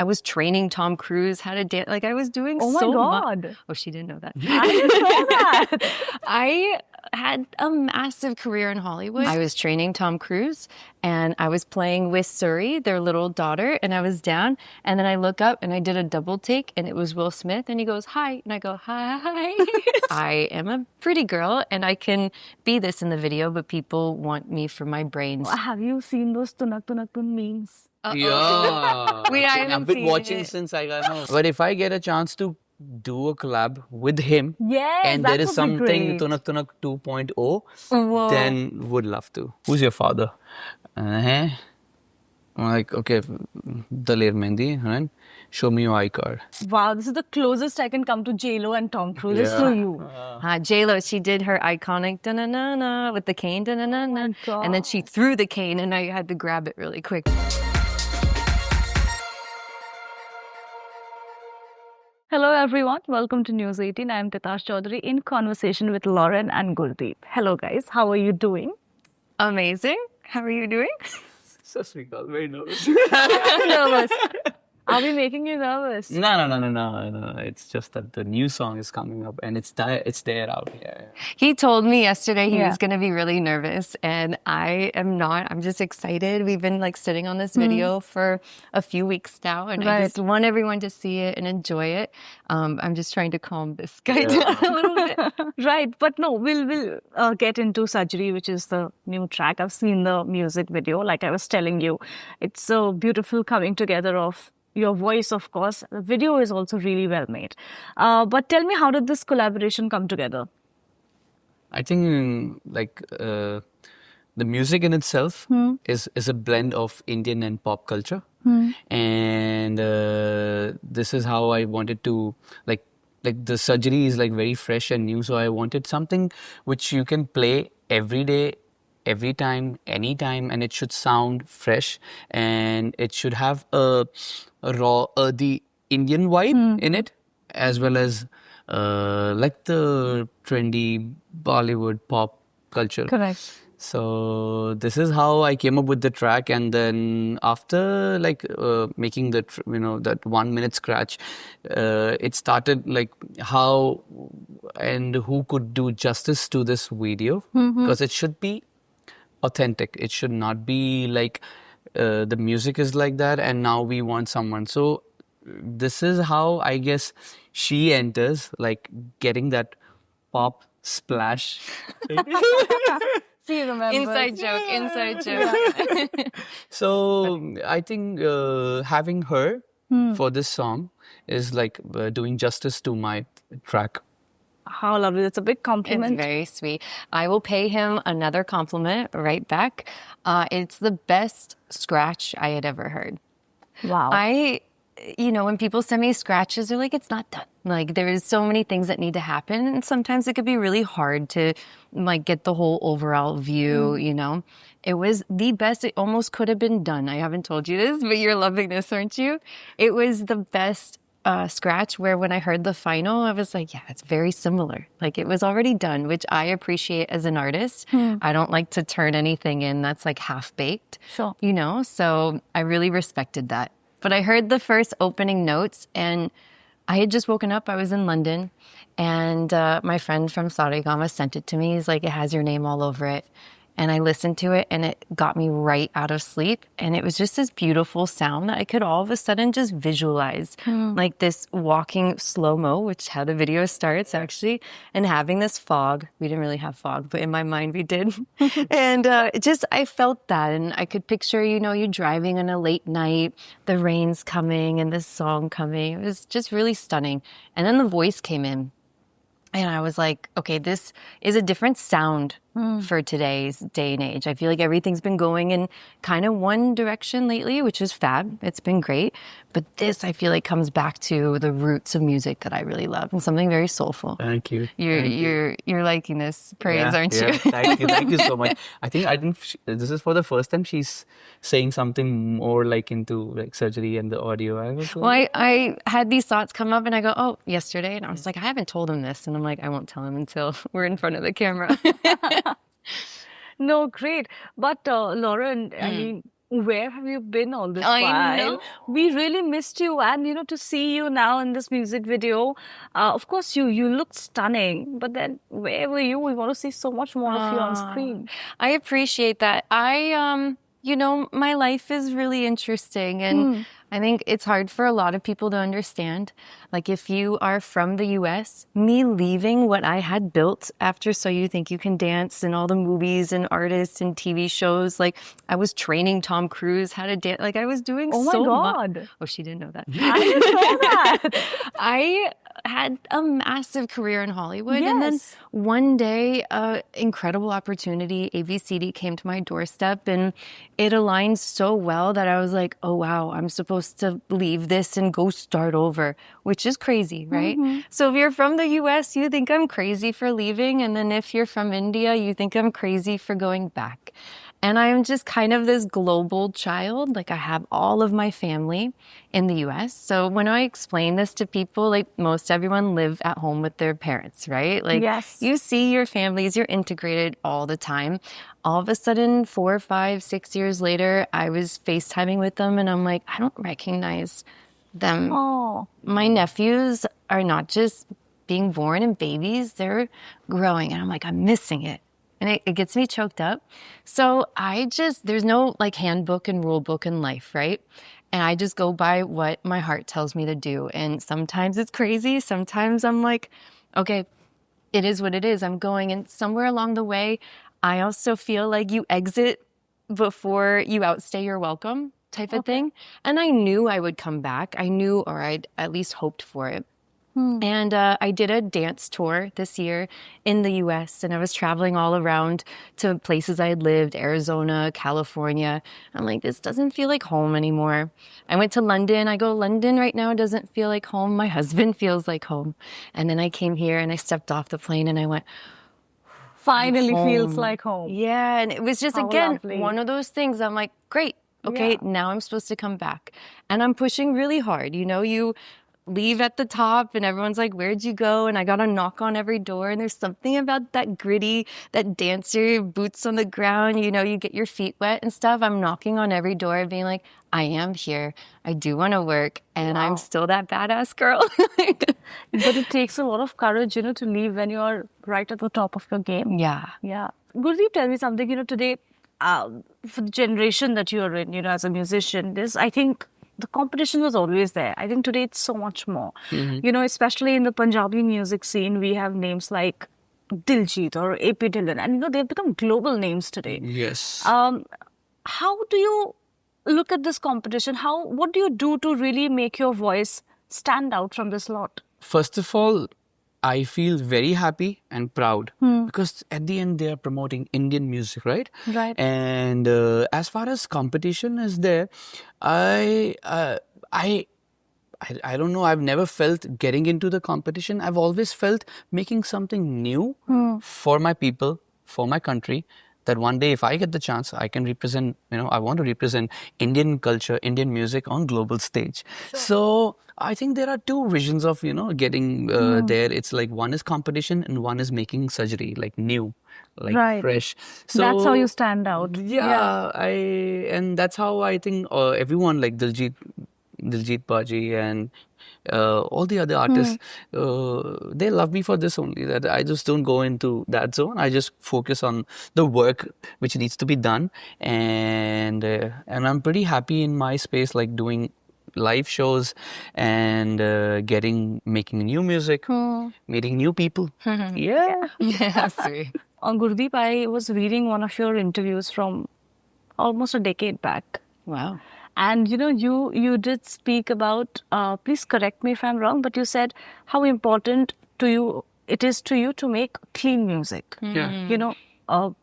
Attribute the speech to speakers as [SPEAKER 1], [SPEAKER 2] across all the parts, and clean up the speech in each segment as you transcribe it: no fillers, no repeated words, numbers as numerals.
[SPEAKER 1] I was training Tom Cruise how to dance. Like I was doing
[SPEAKER 2] Oh my
[SPEAKER 1] so
[SPEAKER 2] God.
[SPEAKER 1] much. Oh, she didn't know that.
[SPEAKER 2] I didn't know that.
[SPEAKER 1] I had a massive career in Hollywood. I was training Tom Cruise and I was playing with Suri, their little daughter, and I was down and then I look up and I did a double take and it was Will Smith and he goes, hi. And I go, hi. I am a pretty girl and I can be this in the video, but people want me for my brains.
[SPEAKER 2] Have you seen those Tunak Tunak Tun memes?
[SPEAKER 3] Yeah.
[SPEAKER 1] Wait, I
[SPEAKER 3] I've
[SPEAKER 1] haven't
[SPEAKER 3] been
[SPEAKER 1] seen
[SPEAKER 3] watching
[SPEAKER 1] it.
[SPEAKER 3] since I got home. But if I get a chance to do a collab with him,
[SPEAKER 2] Yes,
[SPEAKER 3] and
[SPEAKER 2] that
[SPEAKER 3] there is
[SPEAKER 2] would be
[SPEAKER 3] something
[SPEAKER 2] great.
[SPEAKER 3] Tunak Tunak 2.0,
[SPEAKER 1] Whoa.
[SPEAKER 3] then would love to. Who's your father? I'm like, okay, Daler Mehndi, right? Show me your iCard.
[SPEAKER 2] Wow, this is the closest I can come to J-Lo and Tom Cruise. It's through you.
[SPEAKER 1] J-Lo, she did her iconic da-na-na-na with the cane, da-na-na-na.
[SPEAKER 2] God.
[SPEAKER 1] And then she threw the cane and I had to grab it really quick.
[SPEAKER 2] Hello everyone, welcome to News 18. I am Titas Chowdhury in conversation with Lauren and Gurdeep. Hello guys, how are you doing?
[SPEAKER 1] Amazing. How are you doing?
[SPEAKER 3] So sweet, very nervous.
[SPEAKER 2] Nervous. Are we making you nervous?
[SPEAKER 3] No. It's just that the new song is coming up and it's there out here.
[SPEAKER 1] He told me yesterday he
[SPEAKER 2] Yeah.
[SPEAKER 1] was going to be really nervous and I am not. I'm just excited. We've been like sitting on this video for a few weeks now and I just want everyone to see it and enjoy it. I'm just trying to calm this guy down a little bit.
[SPEAKER 2] Right, but no, we'll get into Sajri, which is the new track. I've seen the music video, like I was telling you. It's so beautiful coming together of your voice, of course. The video is also really well made. But tell me, how did this collaboration come together?
[SPEAKER 3] I think the music in itself is a blend of Indian and pop culture. And this is how I wanted to like the Sajri is like very fresh and new, so I wanted something which you can play every day, every time, anytime, and it should sound fresh and it should have a raw the Indian vibe in it, as well as like the trendy Bollywood pop culture.
[SPEAKER 2] Correct.
[SPEAKER 3] So this is how I came up with the track, and then after making the that 1 minute scratch, it started like how and who could do justice to this video, because it should be authentic. It should not be like the music is like that and now we want someone. So this is how I guess she enters, like getting that pop splash.
[SPEAKER 2] See, remember.
[SPEAKER 1] Inside joke.
[SPEAKER 3] So I think having her for this song is like doing justice to my track.
[SPEAKER 2] How lovely. That's a big compliment.
[SPEAKER 1] It's very sweet. I will pay him another compliment right back. It's the best scratch I had ever heard.
[SPEAKER 2] Wow.
[SPEAKER 1] When people send me scratches, they're like, it's not done. Like, there's so many things that need to happen. And sometimes it could be really hard to, like, get the whole overall view, you know? It was the best. It almost could have been done. I haven't told you this, but you're loving this, aren't you? It was the best scratch where when I heard the final, I was like, yeah, it's very similar. Like, it was already done, which I appreciate as an artist. I don't like to turn anything in that's, like, half-baked,
[SPEAKER 2] Sure.
[SPEAKER 1] you know? So I really respected that. But I heard the first opening notes and I had just woken up. I was in London and my friend from Saregama sent it to me. He's like, it has your name all over it. And I listened to it and it got me right out of sleep. And it was just this beautiful sound that I could all of a sudden just visualize. Like this walking slow-mo, which is how the video starts actually, and having this fog. We didn't really have fog, but in my mind we did. And I felt that. And I could picture, you driving on a late night, the rain's coming and this song coming. It was just really stunning. And then the voice came in. And I was like, okay, this is a different sound for today's day and age. I feel like everything's been going in kind of one direction lately, which is fab. It's been great. But this, I feel like, comes back to the roots of music that I really love and something very soulful.
[SPEAKER 3] Thank you.
[SPEAKER 1] You're liking this praise, aren't you?
[SPEAKER 3] Thank you so much. I think this is for the first time she's saying something more like into like Sajri and the audio.
[SPEAKER 1] I had these thoughts come up and I go, oh, yesterday. And I was like, I haven't told him this. And I'm like, I won't tell him until we're in front of the camera.
[SPEAKER 2] No, great. But Lauren, I mean, where have you been all this
[SPEAKER 1] I
[SPEAKER 2] while?
[SPEAKER 1] know.
[SPEAKER 2] We really missed you, and to see you now in this music video. Of course, you looked stunning, but then where were you? We want to see so much more of you on screen.
[SPEAKER 1] I appreciate that. My life is really interesting, and I think it's hard for a lot of people to understand. Like, if you are from the US, me leaving what I had built after So You Think You Can Dance and all the movies and artists and TV shows, like, I was training Tom Cruise how to dance. Like, I was doing
[SPEAKER 2] Oh my
[SPEAKER 1] so much.
[SPEAKER 2] God.
[SPEAKER 1] Oh, she didn't know that.
[SPEAKER 2] I didn't know that.
[SPEAKER 1] I had a massive career in Hollywood. And then
[SPEAKER 2] Yes.
[SPEAKER 1] one day, an incredible opportunity, ABCD, came to my doorstep, and it aligned so well that I was like, oh, wow, I'm supposed to leave this and go start over, which is crazy, right? So if you're from the US, you think I'm crazy for leaving. And then if you're from India, you think I'm crazy for going back. And I'm just kind of this global child. Like, I have all of my family in the US. So when I explain this to people, like, most everyone live at home with their parents, right? Like,
[SPEAKER 2] Yes.
[SPEAKER 1] you see your families, you're integrated all the time. All of a sudden, 4, 5, 6 years later, I was FaceTiming with them, and I'm like, I don't recognize them.
[SPEAKER 2] Oh.
[SPEAKER 1] My nephews are not just being born and babies, they're growing. And I'm like, I'm missing it. And it gets me choked up. So there's no like handbook and rule book in life, right? And I just go by what my heart tells me to do. And sometimes it's crazy. Sometimes I'm like, okay, it is what it is. I'm going. And somewhere along the way, I also feel like you exit before you outstay your welcome type of thing. And I knew I would come back. I knew, or I'd at least hoped for it. And I did a dance tour this year in the US, and I was traveling all around to places I had lived, Arizona, California. I'm like, this doesn't feel like home anymore. I went to London. I go, London right now doesn't feel like home. My husband feels like home. And then I came here and I stepped off the plane and I went,
[SPEAKER 2] Finally feels
[SPEAKER 1] home.
[SPEAKER 2] like home.
[SPEAKER 1] Yeah, and it was just,
[SPEAKER 2] How
[SPEAKER 1] again,
[SPEAKER 2] lovely.
[SPEAKER 1] one of those things. I'm like, great, okay,
[SPEAKER 2] Yeah.
[SPEAKER 1] now I'm supposed to come back. And I'm pushing really hard. You leave at the top and everyone's like, where'd you go? And I got to knock on every door. And there's something about that gritty, that dancer, boots on the ground, you get your feet wet and stuff. I'm knocking on every door being like, I am here. I do want to work. And I'm still that badass girl.
[SPEAKER 2] But it takes a lot of courage, to leave when you're right at the top of your game.
[SPEAKER 1] Yeah.
[SPEAKER 2] Yeah. Gurdeep, tell me something, today, for the generation that you're in, as a musician, I think the competition was always there. I think today it's so much more. Especially in the Punjabi music scene, we have names like Diljit or AP Dhillon, and they've become global names today.
[SPEAKER 3] Yes.
[SPEAKER 2] How do you look at this competition? What do you do to really make your voice stand out from this lot?
[SPEAKER 3] First of all, I feel very happy and proud because at the end they are promoting Indian music, right?
[SPEAKER 2] Right.
[SPEAKER 3] And as far as competition is there, I don't know. I've never felt getting into the competition. I've always felt making something new for my people, for my country. That one day, if I get the chance, I can represent, I want to represent Indian culture, Indian music on global stage. Sure. So I think there are two visions of, getting there. It's like one is competition and one is making Sajri, like new, like fresh. So
[SPEAKER 2] that's how you stand out.
[SPEAKER 3] Yeah. And that's how I think everyone like Diljit Baji and all the other artists, they love me for this only, that I just don't go into that zone. I just focus on the work which needs to be done. And I'm pretty happy in my space, like doing live shows and making new music, meeting new people. Yeah.
[SPEAKER 1] Yeah, sorry.
[SPEAKER 2] On Gurdeep, I was reading one of your interviews from almost a decade back.
[SPEAKER 1] Wow.
[SPEAKER 2] And you did speak about, please correct me if I'm wrong, but you said how important it is to you to make clean music.
[SPEAKER 3] Yeah.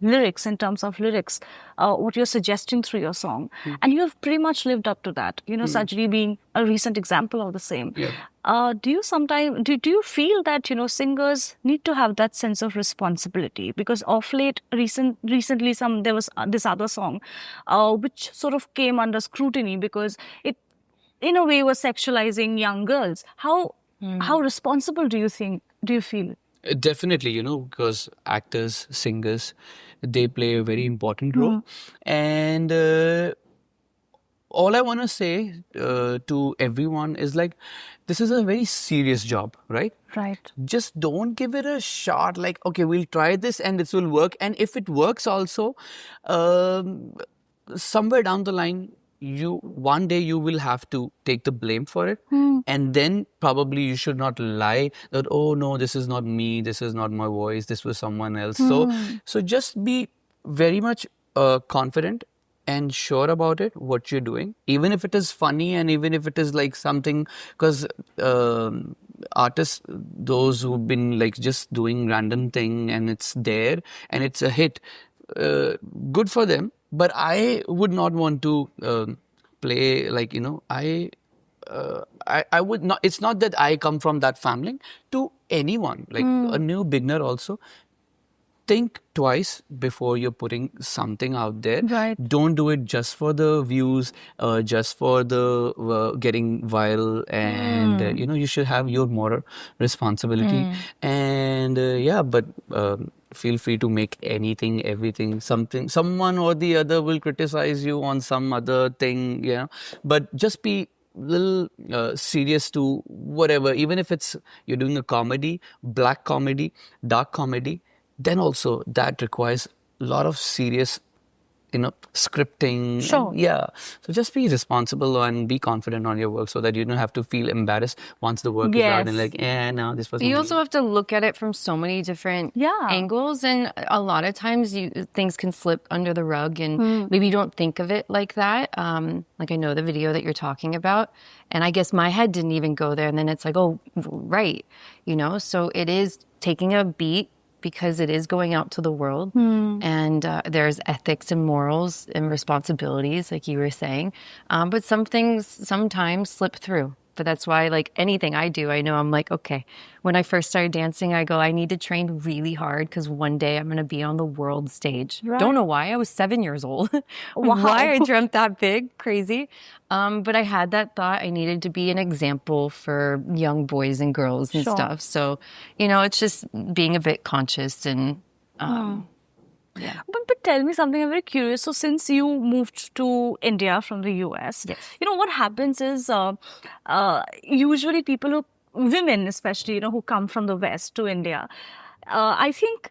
[SPEAKER 2] Lyrics, in terms of lyrics, what you're suggesting through your song. And you have pretty much lived up to that. Sajri being a recent example of the same.
[SPEAKER 3] Yeah.
[SPEAKER 2] Do you feel that, singers need to have that sense of responsibility? Because of late, recently there was this other song, which sort of came under scrutiny because it, in a way, was sexualizing young girls. How responsible do you feel?
[SPEAKER 3] Definitely, because actors, singers, they play a very important role. And all I want to say to everyone is like, this is a very serious job, right?
[SPEAKER 2] Right.
[SPEAKER 3] Just don't give it a shot. Like, okay, we'll try this and this will work. And if it works also, somewhere down the line, one day you will have to take the blame for it. And then probably you should not lie that, oh no, this is not me, this is not my voice, this was someone else. So just be very much confident and sure about it, what you're doing, even if it is funny and even if it is like something, because artists, those who've been like just doing random thing and it's there and it's a hit, good for them. But I would not want to play like, I would not. It's not that I come from that family. To anyone, like a new beginner also, think twice before you're putting something out there.
[SPEAKER 2] Right.
[SPEAKER 3] Don't do it just for the views, just for the getting viral, and you should have your moral responsibility. And but feel free to make anything, everything, something. Someone or the other will criticize you on some other thing, but just be little serious to whatever, even if it's you're doing a comedy, black comedy, dark comedy, then also that requires a lot of serious scripting.
[SPEAKER 2] Sure.
[SPEAKER 3] So just be responsible and be confident on your work so that you don't have to feel embarrassed once the work is out and like, no, this was
[SPEAKER 1] You also have to look at it from so many different angles, and a lot of times things can slip under the rug and maybe you don't think of it like that. Like I know the video that you're talking about, and I guess my head didn't even go there, and then it's like, oh, right, so it is taking a beat, because it is going out to the world, and there's ethics and morals and responsibilities, like you were saying. But some things sometimes slip through. But that's why, like anything I do, I know I'm like, okay, when I first started dancing, I go, I need to train really hard because one day I'm going to be on the world stage.
[SPEAKER 2] Right.
[SPEAKER 1] Don't know why. I was 7 years old.
[SPEAKER 2] Wow.
[SPEAKER 1] Why I dreamt that big, crazy. But I had that thought I needed to be an example for young boys and girls and stuff. So, it's just being a bit conscious and... Yeah.
[SPEAKER 2] But tell me something, I'm very curious. So since you moved to India from the US, what happens is usually women especially, who come from the West to India, I think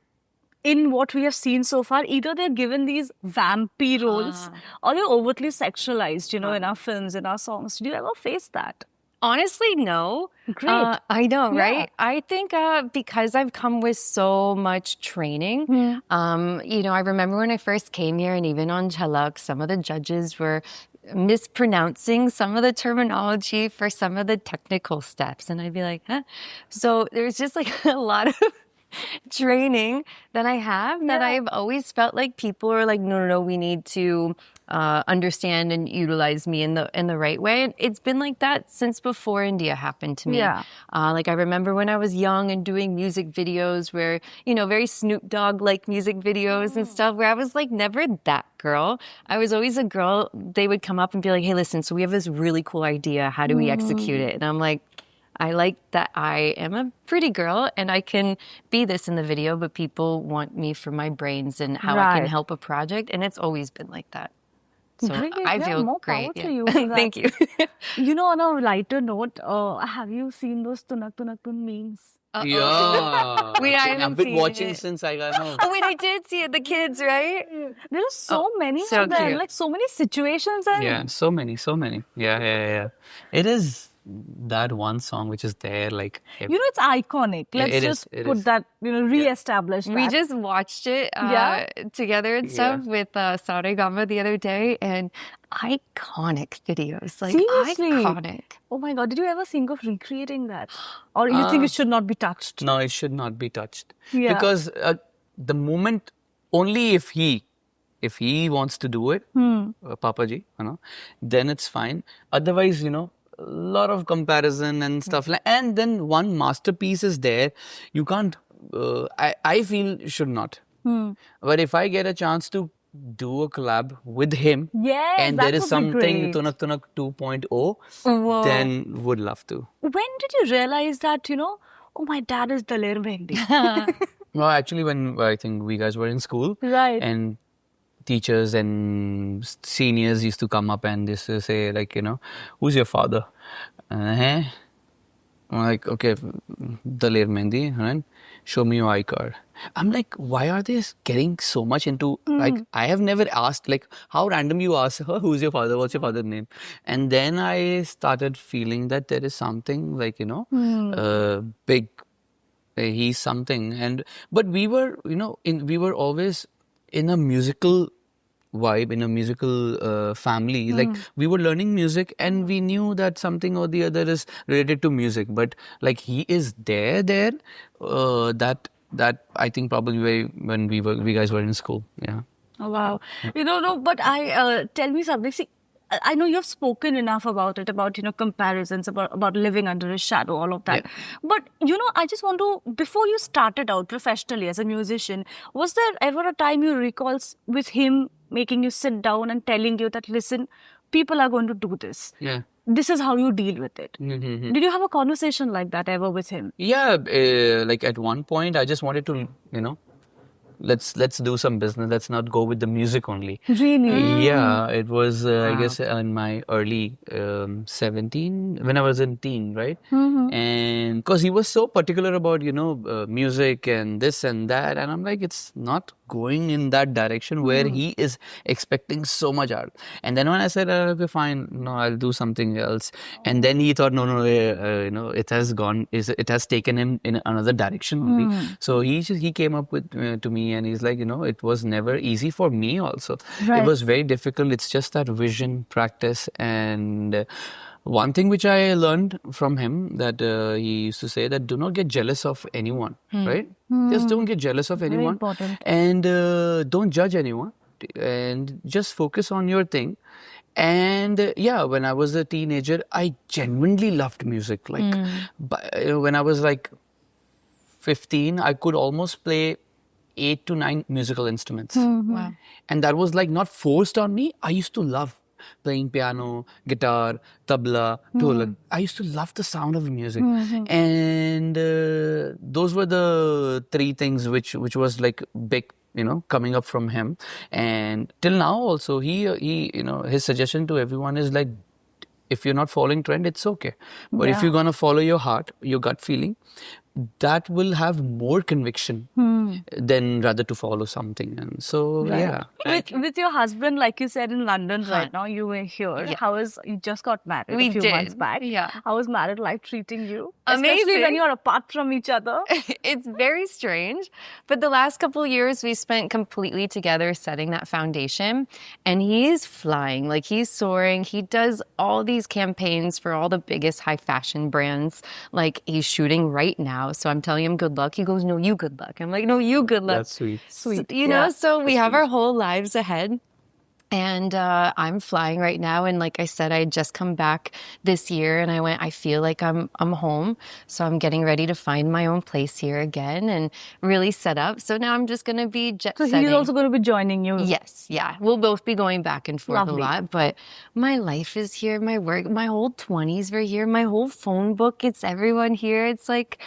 [SPEAKER 2] in what we have seen so far, either they're given these vampy roles or they're overtly sexualized, in our films, in our songs. Did you ever face that?
[SPEAKER 1] Honestly, no.
[SPEAKER 2] Great.
[SPEAKER 1] I know, right? I think because I've come with so much training, I remember when I first came here and even on Jhalak, some of the judges were mispronouncing some of the terminology for some of the technical steps. And I'd be like, huh? So there's just like a lot of training that I have that I've always felt like people are like, no, we need to understand and utilize me in the right way. And it's been like that since before India happened to me.
[SPEAKER 2] Yeah.
[SPEAKER 1] Like I remember when I was young and doing music videos where, very Snoop Dogg like music videos and stuff, where I was like never that girl. I was always a girl. They would come up and be like, hey, listen, so we have this really cool idea. How do we execute it? And I'm like, I like that I am a pretty girl and I can be this in the video, but people want me for my brains and how I can help a project. And it's always been like that. So
[SPEAKER 2] Great.
[SPEAKER 1] I feel
[SPEAKER 2] more
[SPEAKER 1] great.
[SPEAKER 2] Power to you for that.
[SPEAKER 1] Thank you.
[SPEAKER 2] On a lighter note, have you seen those Tunak Tunak Tun memes?
[SPEAKER 3] Yeah.
[SPEAKER 1] Wait, I
[SPEAKER 3] I've
[SPEAKER 1] haven't
[SPEAKER 3] been
[SPEAKER 1] seen
[SPEAKER 3] watching
[SPEAKER 1] it.
[SPEAKER 3] since I got home.
[SPEAKER 1] Oh, wait, I did see it. The kids, right?
[SPEAKER 2] There are so many
[SPEAKER 1] so
[SPEAKER 2] of them,
[SPEAKER 1] cute.
[SPEAKER 2] like so many situations. And
[SPEAKER 3] Yeah, so many. Yeah. It is that one song which is there, like...
[SPEAKER 2] it's iconic. Let's
[SPEAKER 3] it
[SPEAKER 2] just
[SPEAKER 3] is.
[SPEAKER 2] put that, re-establish that.
[SPEAKER 1] We just watched it together and stuff with Saregama the other day, and iconic videos. Like,
[SPEAKER 2] Seriously?
[SPEAKER 1] iconic.
[SPEAKER 2] Oh my God, did you ever think of recreating that? Or you think it should not be touched?
[SPEAKER 3] No, it should not be touched.
[SPEAKER 2] Yeah.
[SPEAKER 3] Because the moment, only if he wants to do it, Papaji, then it's fine. Otherwise, a lot of comparison and stuff. And then one masterpiece is there. You can't, I feel should not. But if I get a chance to do a collab with him, and
[SPEAKER 2] that
[SPEAKER 3] there is
[SPEAKER 2] would be
[SPEAKER 3] something
[SPEAKER 2] great.
[SPEAKER 3] Tunak Tunak 2.0, then would love to.
[SPEAKER 2] When did you realize that, oh, my dad is Daler Mehndi?
[SPEAKER 3] Well, actually, when I think we guys were in school,
[SPEAKER 2] Right.
[SPEAKER 3] and teachers and seniors used to come up and used to say, like, who's your father? I'm like, okay, Daler Mehndi, right? Show me your I card. I'm like, why are they getting so much into, like, I have never asked, like, how random you ask her, who's your father, what's your father's name? And then I started feeling that there is something, like, big, he's something. But we were, we were always in a musical vibe, in a musical family. Like, we were learning music and we knew that something or the other is related to music, but like he is there that I think probably when we guys were in school. Yeah.
[SPEAKER 2] Oh, wow. No, but tell me something. See, I know you've spoken enough about it, about, comparisons, about living under his shadow, all of that.
[SPEAKER 3] Yeah.
[SPEAKER 2] But, I just want to, before you started out professionally as a musician, was there ever a time you recall with him making you sit down and telling you that, listen, people are going to do this.
[SPEAKER 3] Yeah.
[SPEAKER 2] This is how you deal with it. Did you have a conversation like that ever with him?
[SPEAKER 3] Yeah, like at one point I just wanted to, let's do some business. Let's not go with the music only.
[SPEAKER 2] Really?
[SPEAKER 3] Yeah, it was, I guess, in my early 17, when I was in teen, right? And because he was so particular about, music and this and that. And I'm like, it's not going in that direction where he is expecting so much art. And then when I said, okay, fine, no, I'll do something else. And then he thought, no, it has taken him in another direction only. So he came up with to me and he's like, it was never easy for me also.
[SPEAKER 2] Right.
[SPEAKER 3] It was very difficult. It's just that vision, practice, and one thing which I learned from him that he used to say that do not get jealous of anyone, right? Just don't get jealous of anyone.
[SPEAKER 2] Important.
[SPEAKER 3] And don't judge anyone, and just focus on your thing. And when I was a teenager, I genuinely loved music. Like when I was like 15, I could almost play 8 to 9 musical instruments.
[SPEAKER 1] Wow.
[SPEAKER 3] And that was like not forced on me. I used to love playing piano, guitar, tabla, dholak. I used to love the sound of music. And those were the 3 things which was like big, coming up from him. And till now also, he his suggestion to everyone is like, if you're not following trend, it's okay. But if you're going to follow your heart, your gut feeling, that will have more conviction than rather to follow something. And so, yeah.
[SPEAKER 2] With your husband, like you said, in London right now, you were here.
[SPEAKER 1] Yeah.
[SPEAKER 2] You just got married
[SPEAKER 1] We
[SPEAKER 2] a few
[SPEAKER 1] did.
[SPEAKER 2] months back.
[SPEAKER 1] Yeah.
[SPEAKER 2] How is married life treating you?
[SPEAKER 1] Amazing.
[SPEAKER 2] Especially when you're apart from each other.
[SPEAKER 1] It's very strange, but the last couple of years we spent completely together setting that foundation, and he's flying, like he's soaring. He does all these campaigns for all the biggest high fashion brands. Like he's shooting right now, so I'm telling him good luck. He goes, no, you good luck. I'm like, no, you good luck.
[SPEAKER 3] That's sweet.
[SPEAKER 2] Sweet.
[SPEAKER 1] So we have our whole lives ahead. And I'm flying right now. And like I said, I had just come back this year and I feel like I'm home. So I'm getting ready to find my own place here again and really set up. So now I'm just going to be jet setting.
[SPEAKER 2] So he's also going to be joining you.
[SPEAKER 1] Yes, yeah. We'll both be going back and forth
[SPEAKER 2] Lovely.
[SPEAKER 1] a lot. But my life is here, my work, my whole 20s were here, my whole phone book, it's everyone here. It's like,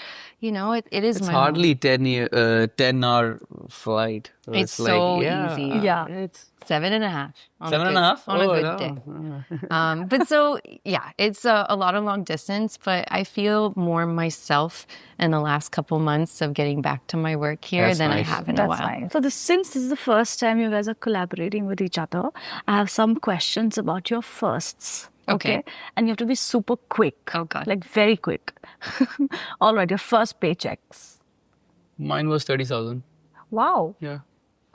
[SPEAKER 1] it is
[SPEAKER 3] It's
[SPEAKER 1] my
[SPEAKER 3] hardly 10-hour flight. So
[SPEAKER 1] It's so easy.
[SPEAKER 2] Yeah.
[SPEAKER 1] It's 7.5.
[SPEAKER 3] 7.5?
[SPEAKER 1] On a good day. But so, yeah, it's a lot of long distance, but I feel more myself in the last couple months of getting back to my work here
[SPEAKER 3] That's
[SPEAKER 1] than
[SPEAKER 3] nice.
[SPEAKER 1] I have in a while.
[SPEAKER 2] Nice. So since this is the first time you guys are collaborating with each other, I have some questions about your firsts.
[SPEAKER 1] Okay.
[SPEAKER 2] And you have to be super quick.
[SPEAKER 1] Oh, God.
[SPEAKER 2] Like very quick. All right, your first paychecks.
[SPEAKER 3] Mine was 30,000.
[SPEAKER 2] Wow.
[SPEAKER 3] Yeah.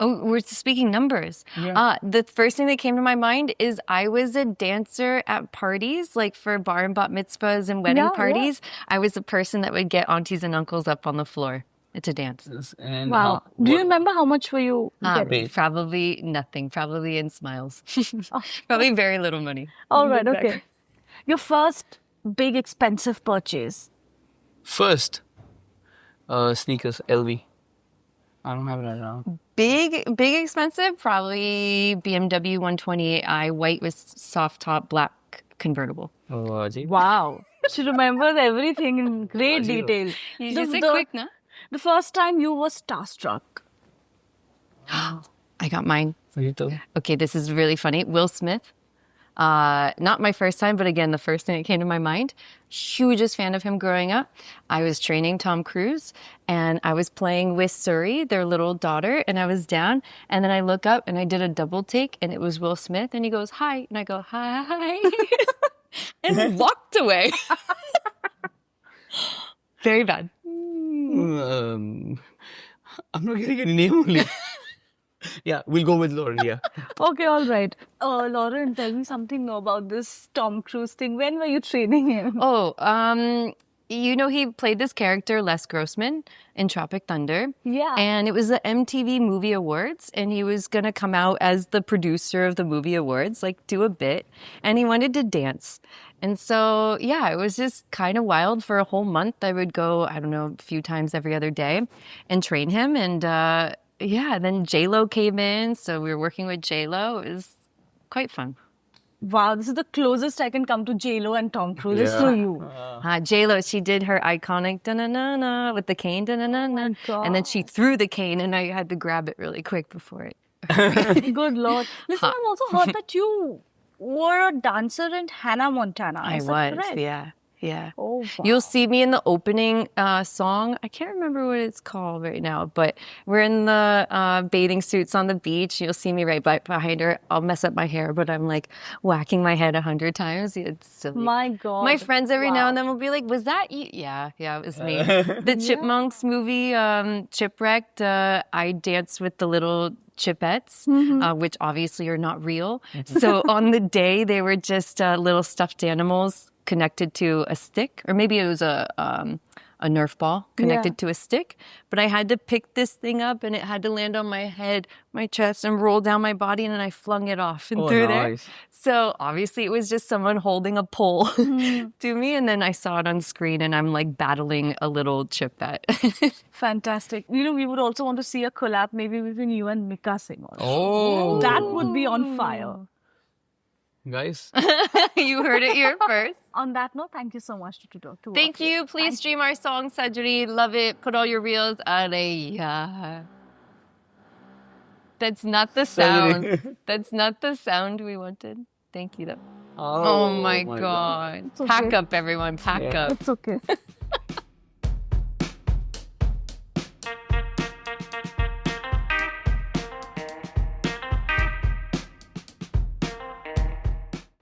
[SPEAKER 1] Oh, we're speaking numbers.
[SPEAKER 3] Yeah.
[SPEAKER 1] The first thing that came to my mind is I was a dancer at parties, like for bar and bat mitzvahs and wedding parties. I was the person that would get aunties and uncles up on the floor to dance.
[SPEAKER 3] And
[SPEAKER 2] Wow. Do you remember how much were you getting?
[SPEAKER 3] Paid?
[SPEAKER 1] Probably nothing. Probably in smiles. Probably very little money.
[SPEAKER 2] All right, okay. Your first big expensive purchase.
[SPEAKER 3] First, sneakers, LV. I don't have it right now.
[SPEAKER 1] Big expensive, probably BMW 128i, white with soft top, black convertible.
[SPEAKER 3] Oh, Saji.
[SPEAKER 2] Wow. She remembers everything in great detail.
[SPEAKER 1] You just say quick, no?
[SPEAKER 2] The first time you were starstruck.
[SPEAKER 1] I got mine
[SPEAKER 3] Okay, tell me.
[SPEAKER 1] Okay, this is really funny. Will Smith. Not my first time, but again, the first thing that came to my mind. Hugest fan of him growing up. I was training Tom Cruise and I was playing with Suri, their little daughter, and I was down. And then I look up and I did a double take and it was Will Smith and he goes, hi. And I go, hi. And walked away. Very bad.
[SPEAKER 3] I'm not getting any name only. Yeah, we'll go with Lauren. Yeah.
[SPEAKER 2] Okay, all right. Lauren, tell me something about this Tom Cruise thing. When were you training him?
[SPEAKER 1] You know, he played this character, Les Grossman, in Tropic Thunder.
[SPEAKER 2] Yeah.
[SPEAKER 1] And it was the MTV Movie Awards, and he was going to come out as the producer of the Movie Awards, like do a bit, and he wanted to dance. And so, yeah, it was just kind of wild. For a whole month, I would go, I don't know, a few times every other day and train him. And yeah, then J-Lo came in, so we were working with J-Lo. It was quite fun.
[SPEAKER 2] Wow, this is the closest I can come to J-Lo and Tom Cruise is to you.
[SPEAKER 1] J-Lo, she did her iconic da-na-na-na with the cane, da-na-na-na.
[SPEAKER 2] God.
[SPEAKER 1] And then she threw the cane and I had to grab it really quick before it.
[SPEAKER 2] Good Lord. Listen, I've also heard that you were a dancer in Hannah Montana.
[SPEAKER 1] I
[SPEAKER 2] Is that
[SPEAKER 1] was,
[SPEAKER 2] correct?
[SPEAKER 1] yeah. Yeah.
[SPEAKER 2] Oh, wow.
[SPEAKER 1] You'll see me in the opening song. I can't remember what it's called right now, but we're in the bathing suits on the beach. You'll see me right behind her. I'll mess up my hair, but I'm like whacking my head 100 times. It's silly.
[SPEAKER 2] My God.
[SPEAKER 1] My friends every
[SPEAKER 2] Wow.
[SPEAKER 1] now and then will be like, was that you? Yeah, it was me. The Chipmunks movie, Chipwrecked, I danced with the little Chipettes, which obviously are not real. So on the day, they were just little stuffed animals connected to a stick, or maybe it was a Nerf ball connected to a stick. But I had to pick this thing up and it had to land on my head, my chest, and roll down my body, and then I flung it off and through there. So obviously it was just someone holding a pole to me, and then I saw it on screen and I'm like battling a little chipette.
[SPEAKER 2] Fantastic. You know, we would also want to see a collab maybe between you and Mika Singh also.
[SPEAKER 3] Oh.
[SPEAKER 2] That would be on fire.
[SPEAKER 3] Guys.
[SPEAKER 1] You heard it here first.
[SPEAKER 2] On that note, thank you so much to talk to us.
[SPEAKER 1] Thank you. Please stream our song, Sajri. Love it. Put all your reels. Areya. That's not the sound. That's not the sound we wanted. Thank you, though. Oh my God.
[SPEAKER 2] It's okay.
[SPEAKER 1] Pack up, everyone. Pack up.
[SPEAKER 2] It's okay.